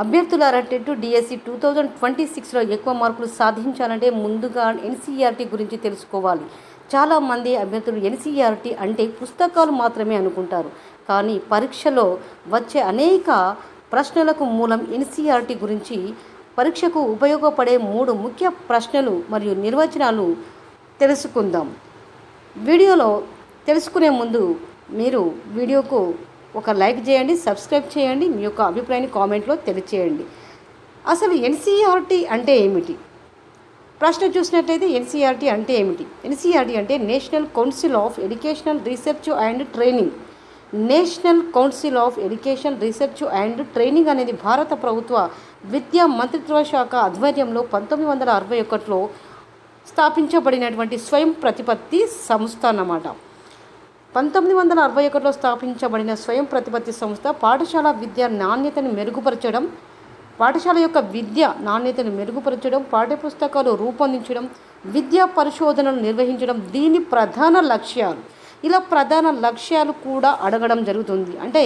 అభ్యర్థులారా TET DSC 2026లో ఎక్కువ మార్కులు సాధించాలంటే ముందుగా ఎన్సీఈఆర్టీ గురించి తెలుసుకోవాలి. చాలామంది అభ్యర్థులు ఎన్సీఈఆర్టీ అంటే పుస్తకాలు మాత్రమే అనుకుంటారు. కానీ పరీక్షలో వచ్చే అనేక ప్రశ్నలకు మూలం ఎన్సీఈఆర్టీ గురించి. పరీక్షకు ఉపయోగపడే 3 ముఖ్య ప్రశ్నలు మరియు నిర్వచనాలు తెలుసుకుందాం. వీడియోలో తెలుసుకునే ముందు మీరు వీడియోకు ఒక లైక్ చేయండి, సబ్స్క్రైబ్ చేయండి, మీ యొక్క అభిప్రాయాన్ని కామెంట్లో తెలియచేయండి. అసలు ఎన్సీఈఆర్టీ అంటే ఏమిటి? ప్రశ్న చూసినట్లయితే ఎన్సీఈఆర్టీ అంటే ఏమిటి? ఎన్సీఈఆర్టీ అంటే national council of educational research and training. National council of education research and training అనేది భారత ప్రభుత్వ విద్యా మంత్రిత్వ శాఖ ఆధ్వర్యంలో 1961లో స్థాపించబడినటువంటి స్వయం ప్రతిపత్తి సంస్థ అన్నమాట. 1961లో స్థాపించబడిన స్వయం ప్రతిపత్తి సంస్థ పాఠశాల విద్య నాణ్యతను మెరుగుపరచడం, పాఠశాల యొక్క విద్య నాణ్యతను మెరుగుపరచడం, పాఠ్యపుస్తకాలు రూపొందించడం, విద్యా పరిశోధనలు నిర్వహించడం దీని ప్రధాన లక్ష్యాలు. ఇలా ప్రధాన లక్ష్యాలు కూడా అడగడం జరుగుతుంది. అంటే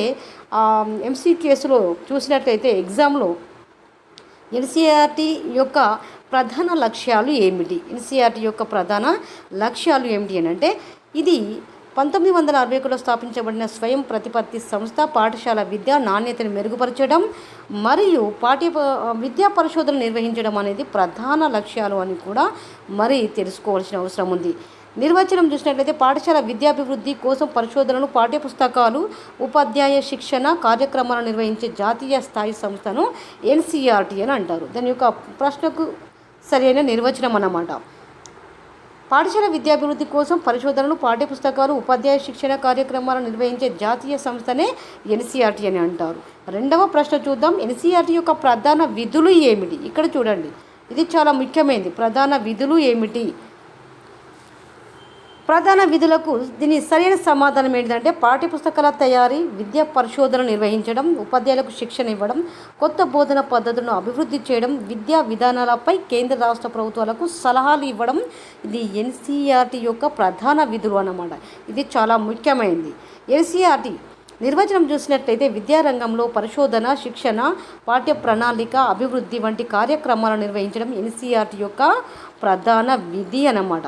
ఎంసీక్యూస్లో చూసినట్లయితే ఎగ్జామ్లో ఎన్సీఈఆర్టీ యొక్క ప్రధాన లక్ష్యాలు ఏమిటి? ఎన్సీఈఆర్టీ యొక్క ప్రధాన లక్ష్యాలు ఏమిటి అని అంటే, ఇది 1961లో స్థాపించబడిన స్వయం ప్రతిపత్తి సంస్థ పాఠశాల విద్య నాణ్యతను మెరుగుపరచడం మరియు విద్యా పరిశోధనలు నిర్వహించడం అనేది ప్రధాన లక్ష్యాలు అని కూడా మరి తెలుసుకోవాల్సిన అవసరం ఉంది. నిర్వచనం చూసినట్లయితే పాఠశాల విద్యాభివృద్ధి కోసం పరిశోధనలు, పాఠ్యపుస్తకాలు, ఉపాధ్యాయ శిక్షణ కార్యక్రమాలను నిర్వహించే జాతీయ స్థాయి సంస్థను ఎన్సీఈఆర్టీ అని అంటారు. దాని యొక్క ప్రశ్నకు సరైన నిర్వచనం అన్నమాట. పాఠశాల విద్యాభివృద్ధి కోసం పరిశోధనలు, పాఠ్యపుస్తకాలు, ఉపాధ్యాయ శిక్షణ కార్యక్రమాలను నిర్వహించే జాతీయ సంస్థనే ఎన్సీఈఆర్టీ అని అంటారు. రెండవ ప్రశ్న చూద్దాం. ఎన్సీఈఆర్టీ యొక్క ప్రధాన విధులు ఏమిటి? ఇక్కడ చూడండి, ఇది చాలా ముఖ్యమైనది. ప్రధాన విధులు ఏమిటి? ప్రధాన విధులకు దీని సరైన సమాధానం ఏంటంటే, పాఠ్యపుస్తకాల తయారీ, విద్యా పరిశోధనలు నిర్వహించడం, ఉపాధ్యాయులకు శిక్షణ ఇవ్వడం, కొత్త బోధన పద్ధతులను అభివృద్ధి చేయడం, విద్యా విధానాలపై కేంద్ర రాష్ట్ర ప్రభుత్వాలకు సలహాలు ఇవ్వడం ఇది ఎన్సీఈఆర్టీ యొక్క ప్రధాన విధులు అన్నమాట. ఇది చాలా ముఖ్యమైనది. ఎన్సీఈఆర్టీ నిర్వచనం చూసినట్లయితే విద్యారంగంలో పరిశోధన, శిక్షణ, పాఠ్య ప్రణాళిక, అభివృద్ధి వంటి కార్యక్రమాలను నిర్వహించడం ఎన్సీఈఆర్టీ యొక్క ప్రధాన విధి అన్నమాట.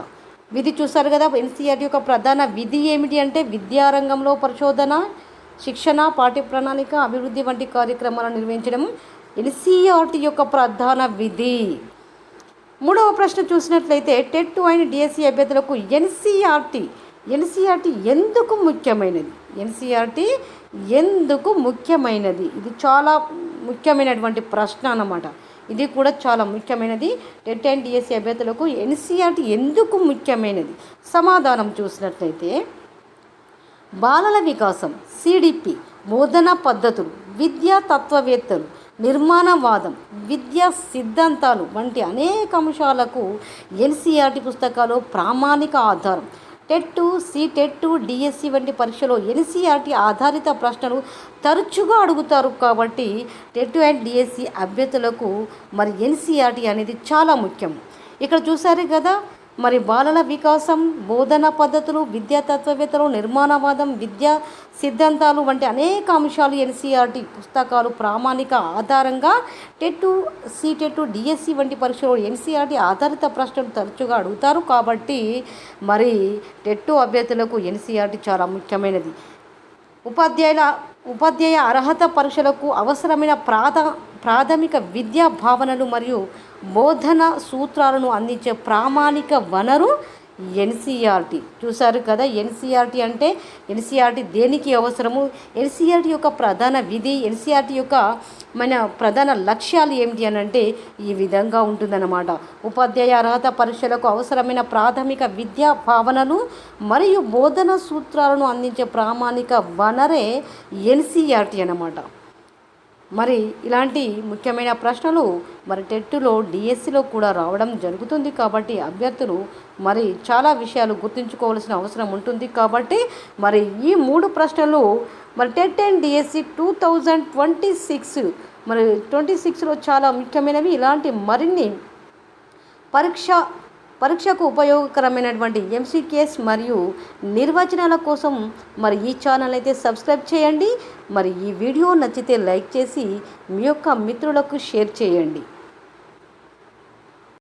విధి చూసారు కదా. ఎన్సీఈఆర్టీ యొక్క ప్రధాన విధి ఏమిటి అంటే, విద్యారంగంలో పరిశోధన, శిక్షణ, పాఠ్య ప్రణాళిక, అభివృద్ధి వంటి కార్యక్రమాలను నిర్వహించడం ఎన్సీఈఆర్టీ యొక్క ప్రధాన విధి. మూడవ ప్రశ్న చూసినట్లయితే టెట్ అండ్ డిఎస్సి అభ్యర్థులకు ఎన్సీఈఆర్టీ ఎందుకు ముఖ్యమైనది? ఎన్సీఈఆర్టీ ఎందుకు ముఖ్యమైనది? ఇది చాలా ముఖ్యమైనటువంటి ప్రశ్న అన్నమాట. ఇది కూడా చాలా ముఖ్యమైనది. టెట్ అండ్ డిఎస్సి అభ్యర్థులకు ఎన్సీఈఆర్టీ ఎందుకు ముఖ్యమైనది? సమాధానం చూసినట్లయితే బాలల వికాసం, సిడిపి, బోధనా పద్ధతులు, విద్యా తత్వవేత్తలు, నిర్మాణవాదం, విద్యా సిద్ధాంతాలు వంటి అనేక అంశాలకు ఎన్సీఈఆర్టీ పుస్తకాలు ప్రామాణిక ఆధారం. టెట్, సీటెట్, డిఎస్సి వంటి పరీక్షలో ఎన్సీఈఆర్టీ ఆధారిత ప్రశ్నలు తరచుగా అడుగుతారు. కాబట్టి టెట్ అండ్ డిఎస్సి అభ్యర్థులకు మరి ఎన్సీఈఆర్టీ అనేది చాలా ముఖ్యం. ఇక్కడ చూసారు కదా, మరి బాలల వికాసం, బోధనా పద్ధతులు, విద్యా తత్వవేత్తలు, నిర్మాణవాదం, విద్యా సిద్ధాంతాలు వంటి అనేక అంశాలు ఎన్సీఈఆర్టీ పుస్తకాలు ప్రామాణిక ఆధారంగా టెట్, సీటెట్, డిఎస్సి వంటి పరీక్షలు ఎన్సీఈఆర్టీ ఆధారిత ప్రశ్నలు తరచుగా అడుగుతారు. కాబట్టి మరి టెట్ అభ్యర్థులకు ఎన్సీఈఆర్టీ చాలా ముఖ్యమైనది. ఉపాధ్యాయ అర్హత పరీక్షలకు అవసరమైన ప్రాథమిక విద్యా భావనలు మరియు బోధన సూత్రాలను అందించే ప్రామాణిక వనరు ఎన్సీఈఆర్టీ. చూసారు కదా, ఎన్సీఈఆర్టీ అంటే ఎన్సీఈఆర్టీ దేనికి అవసరము, ఎన్సీఈఆర్టీ యొక్క ప్రధాన విధి, ఎన్సీఈఆర్టీ యొక్క ప్రధాన లక్ష్యాలు ఏమిటి అని అంటే ఈ విధంగా ఉంటుందన్నమాట. ఉపాధ్యాయ అర్హత పరీక్షలకు అవసరమైన ప్రాథమిక విద్యా భావనలు మరియు బోధన సూత్రాలను అందించే ప్రామాణిక వనరే ఎన్సీఈఆర్టీ అన్నమాట. మరి ఇలాంటి ముఖ్యమైన ప్రశ్నలు మరి టెట్లో, డిఎస్సిలో కూడా రావడం జరుగుతుంది. కాబట్టి అభ్యర్థులు మరి చాలా విషయాలు గుర్తుంచుకోవాల్సిన అవసరం ఉంటుంది. కాబట్టి మరి ఈ 3 ప్రశ్నలు మరి టెట్ అండ్ డిఎస్సి 2026 26లో చాలా ముఖ్యమైనవి. ఇలాంటి మరిన్ని పరీక్షకు ఉపయోగకరమైనటువంటి ఎంసీక్యూస్ మరియు నిర్వచనాల కోసం మరి ఈ ఛానల్ అయితే సబ్స్క్రైబ్ చేయండి. మరి ఈ వీడియో నచ్చితే లైక్ చేసి మీ యొక్క మిత్రులకు షేర్ చేయండి.